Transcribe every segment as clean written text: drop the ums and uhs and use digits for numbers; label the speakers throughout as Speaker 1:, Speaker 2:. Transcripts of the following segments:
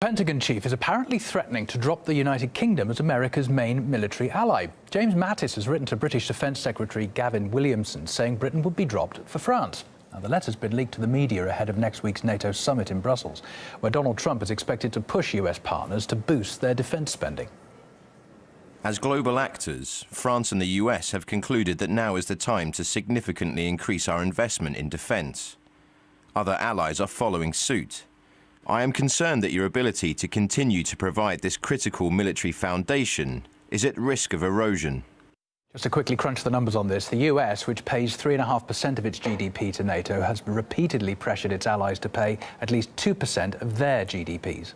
Speaker 1: Pentagon chief is apparently threatening to drop the United Kingdom as America's main military ally. James Mattis has written to British Defence Secretary Gavin Williamson saying Britain would be dropped for France. Now, the letter's been leaked to the media ahead of next week's NATO summit in Brussels, where Donald Trump is expected to push US partners to boost their defence spending.
Speaker 2: As global actors, France and the US have concluded that now is the time to significantly increase our investment in defence. Other allies are following suit. I am concerned that your ability to continue to provide this critical military foundation is at risk of erosion.
Speaker 1: Just to quickly crunch the numbers on this, the US, which pays 3.5% of its GDP to NATO, has repeatedly pressured its allies to pay at least 2% of their GDPs.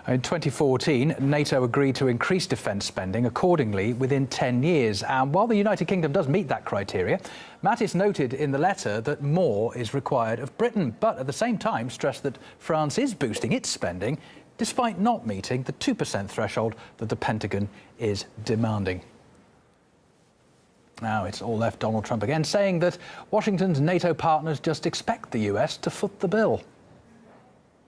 Speaker 1: In 2014, NATO agreed to increase defence spending accordingly within 10 years. And while the United Kingdom does meet that criteria, Mattis noted in the letter that more is required of Britain, but at the same time stressed that France is boosting its spending despite not meeting the 2% threshold that the Pentagon is demanding. Now it's all left Donald Trump again saying that Washington's NATO partners just expect the US to foot the bill.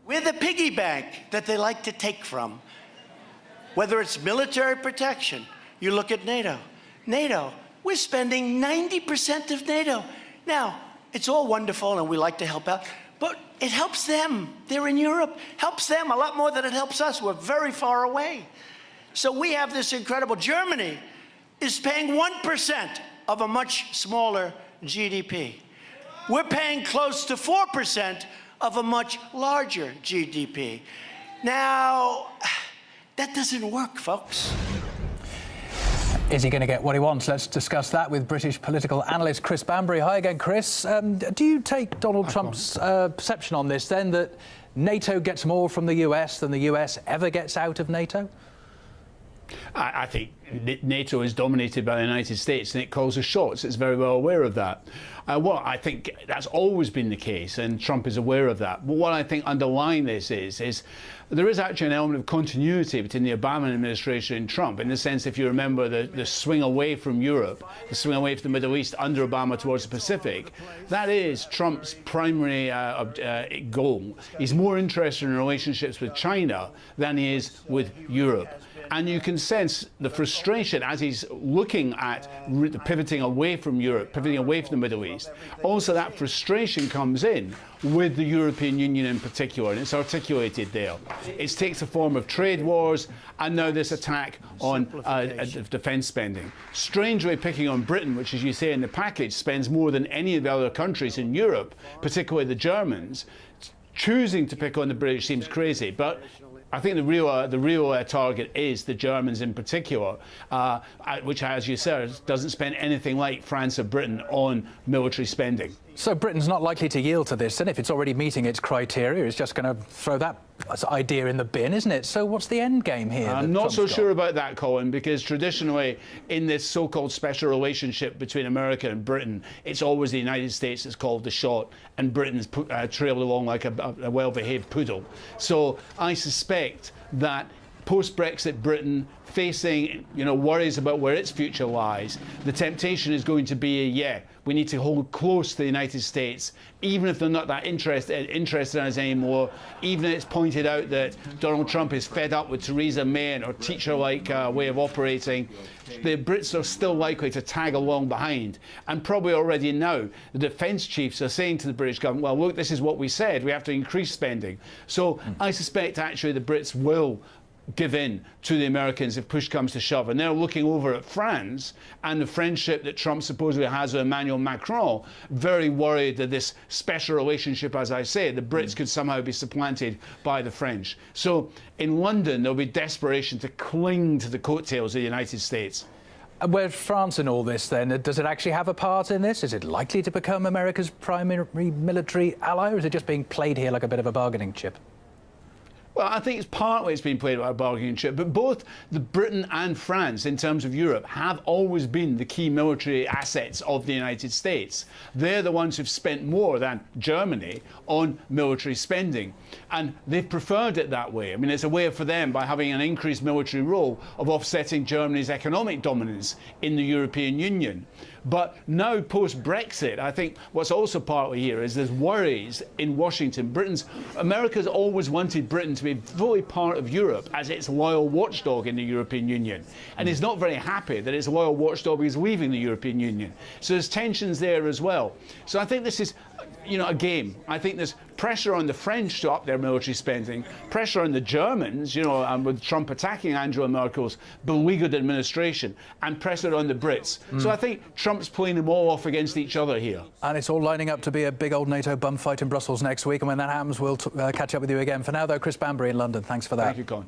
Speaker 3: We're the piggy bank that they like to take from. Whether it's military protection, you look at NATO. NATO, we're spending 90% of NATO. Now, it's all wonderful and we like to help out, but it helps them. They're in Europe. Helps them a lot more than it helps us. We're very far away. So we have this incredible, Germany is paying 1% of a much smaller GDP. We're paying close to 4% of a much larger GDP. Now, that doesn't work, folks.
Speaker 1: Is he going to get what he wants? Let's discuss that with British political analyst Chris Bambury. Hi again, Chris. Do you take Donald Trump's perception on this, then, that NATO gets more from the US than the US ever gets out of NATO?
Speaker 4: I think NATO is dominated by the United States and it calls the shots. It's very well aware of that. Well, I think that's always been the case and Trump is aware of that. But what I think underlying this is there is actually an element of continuity between the Obama administration and Trump, in the sense, if you remember the swing away from Europe, the swing away from the Middle East under Obama towards the Pacific. That is Trump's primary goal. He's more interested in relationships with China than he is with Europe. And you can sense the frustration as he's looking at pivoting away from Europe, pivoting away from the Middle East. Also, that frustration comes in with the European Union in particular, and it's articulated there. It takes the form of trade wars and now this attack on defence spending. Strangely picking on Britain, which, as you say in the package, spends more than any of the other countries in Europe, particularly the Germans. Choosing to pick on the British seems crazy, but I think the real target is the Germans in particular, which, as you said, doesn't spend anything like France or Britain on military spending.
Speaker 1: So Britain's not likely to yield to this, and if it's already meeting its criteria, it's just going to throw that idea in the bin, isn't it? So what's the end game here?
Speaker 4: I'm not so sure about that, Colin, because traditionally in this so-called special relationship between America and Britain, it's always the United States that's called the shot, and Britain's trailed along like a well-behaved poodle. So I suspect that post-Brexit Britain, facing worries about where its future lies, the temptation is going to be we need to hold close to the United States, even if they're not that interested in us anymore, even if it's pointed out that Donald Trump is fed up with Theresa May and her teacher-like way of operating. The Brits are still likely to tag along behind, and probably already now the defence chiefs are saying to the British government, well, look, this is what we said, we have to increase spending. So I suspect actually the Brits will give in to the Americans if push comes to shove. And they're looking over at France and the friendship that Trump supposedly has with Emmanuel Macron, very worried that this special relationship, as I say, the Brits could somehow be supplanted by the French. So in London, there'll be desperation to cling to the coattails of the United States.
Speaker 1: And where's France in all this, then? Does it actually have a part in this? Is it likely to become America's primary military ally, or is it just being played here like a bit of a bargaining chip?
Speaker 4: Well, I think it's partly it's been played by a bargaining chip, but both Britain and France, in terms of Europe, have always been the key military assets of the United States. They're the ones who've spent more than Germany on military spending, and they've preferred it that way. I mean, it's a way for them, by having an increased military role, of offsetting Germany's economic dominance in the European Union. But now, post-Brexit, I think what's also partly here is there's worries in Washington. America's always wanted Britain to be fully part of Europe as its loyal watchdog in the European Union, and is not very happy that its loyal watchdog is leaving the European Union. So there's tensions there as well. So I think this is, a game. I think there's pressure on the French to up their military spending, pressure on the Germans, and with Trump attacking Angela Merkel's beleaguered administration, and pressure on the Brits. So I think Trump's playing them all off against each other here.
Speaker 1: And it's all lining up to be a big old NATO bum fight in Brussels next week. And when that happens, we'll catch up with you again. For now, though, Chris Bambury in London. Thanks for that.
Speaker 4: Thank you, Colin.